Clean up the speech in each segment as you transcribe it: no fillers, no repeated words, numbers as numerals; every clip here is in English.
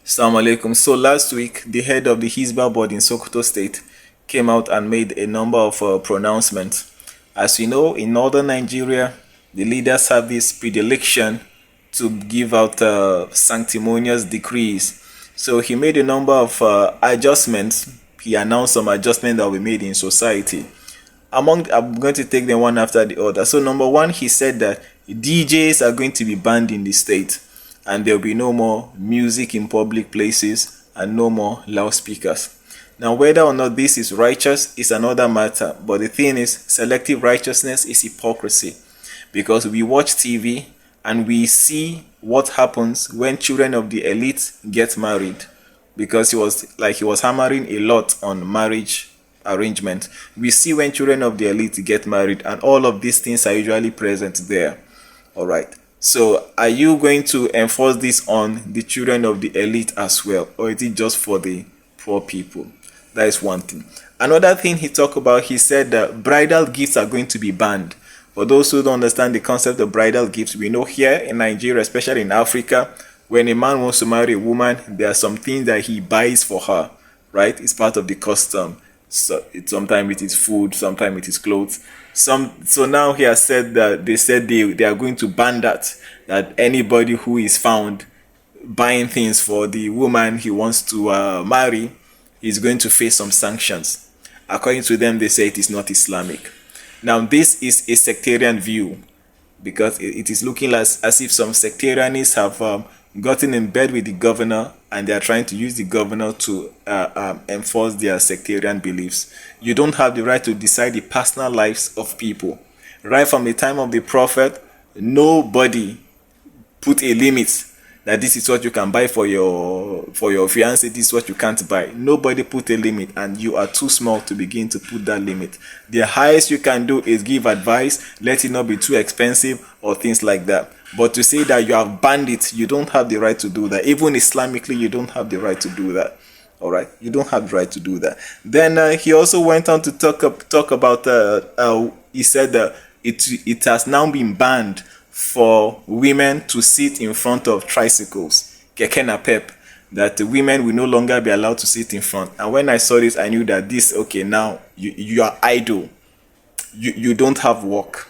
Assalamu alaikum. So last week, the head of the Hisbah board in Sokoto state came out and made a number of pronouncements. As we know, in northern Nigeria, the leaders have this predilection to give out sanctimonious decrees. So he made a number of adjustments. He announced some adjustments that will be made in society. I'm going to take them one after the other. So number one, he said that DJs are going to be banned in the state, and there will be no more music in public places and no more loudspeakers. Now, whether or not this is righteous is another matter, but the thing is, selective righteousness is hypocrisy, because we watch TV and we see what happens when children of the elite get married, because he was hammering a lot on marriage arrangement. We see when children of the elite get married, and all of these things are usually present there. All right. So are you going to enforce this on the children of the elite as well, or is it just for the poor people? That is one thing. Another thing he talked about, he said that bridal gifts are going to be banned. For those who don't understand the concept of bridal gifts, we know here in Nigeria, especially in Africa, when a man wants to marry a woman, there are some things that he buys for her, right? It's part of the custom. So sometimes it is food, sometimes it is clothes. So now he has said that they are going to ban that anybody who is found buying things for the woman he wants to marry is going to face some sanctions. According to them, they say it is not Islamic. Now this is a sectarian view, because it is looking as if some sectarianists have gotten in bed with the governor, and they are trying to use the governor to enforce their sectarian beliefs. You don't have the right to decide the personal lives of people. Right from the time of the prophet, nobody put a limit that this is what you can buy for your fiance, this is what you can't buy. Nobody put a limit, and you are too small to begin to put that limit. The highest you can do is give advice, let it not be too expensive or things like that. But to say that you have banned it, you don't have the right to do that. Even Islamically, you don't have the right to do that. All right, you don't have the right to do that. Then he also went on to talk about. He said that it has now been banned for women to sit in front of tricycles, keke napep. That the women will no longer be allowed to sit in front. And when I saw this, I knew that now you are idle. You don't have work.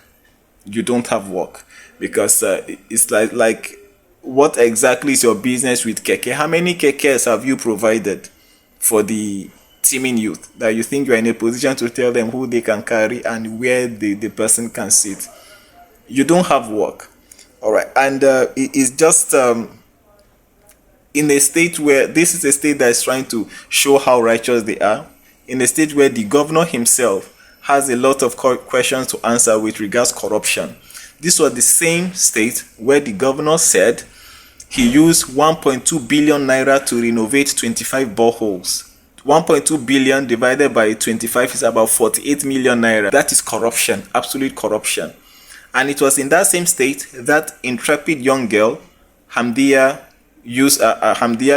You don't have work. Because it's like what exactly is your business with keke? How many kekes have you provided for the teeming youth that you think you are in a position to tell them who they can carry and where the person can sit? You don't have work. All right. And it is just in a state where this is a state that is trying to show how righteous they are, in a state where the governor himself has a lot of questions to answer with regards corruption. This was the same state where the governor said he used 1.2 billion naira to renovate 25 boreholes. 1.2 billion divided by 25 is about 48 million naira. That is corruption, absolute corruption. And it was in that same state that intrepid young girl, Hamdia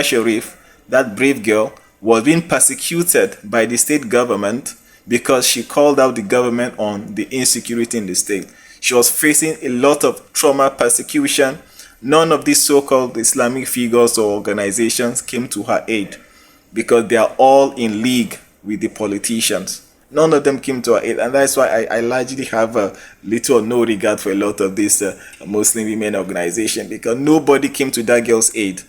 Sharif, that brave girl, was being persecuted by the state government because she called out the government on the insecurity in the state. She was facing a lot of trauma, persecution. None of these so-called Islamic figures or organizations came to her aid, because they are all in league with the politicians. None of them came to her aid, and that's why I largely have a little or no regard for a lot of these Muslim women organizations, because nobody came to that girl's aid.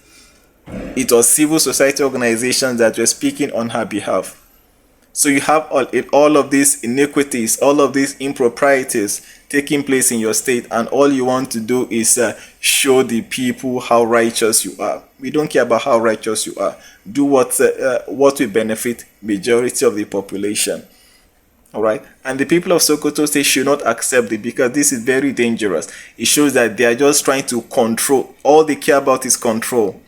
It was civil society organizations that were speaking on her behalf. So you have all of these iniquities, all of these improprieties taking place in your state, and all you want to do is show the people how righteous you are. We don't care about how righteous you are. Do what will benefit majority of the population. All right, and the people of Sokoto State should not accept it, because this is very dangerous. It shows that they are just trying to control. All they care about is control,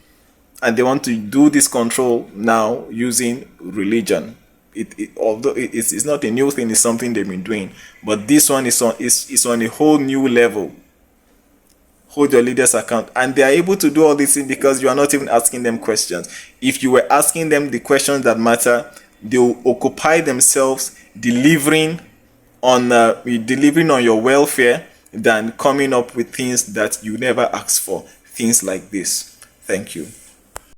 and they want to do this control now using religion. Although it's not a new thing, it's something they've been doing, but this one is on a whole new level. Hold your leaders account, and they are able to do all these things because you are not even asking them questions. If you were asking them the questions that matter, they will occupy themselves delivering on your welfare than coming up with things that you never asked for. Things like this. Thank you.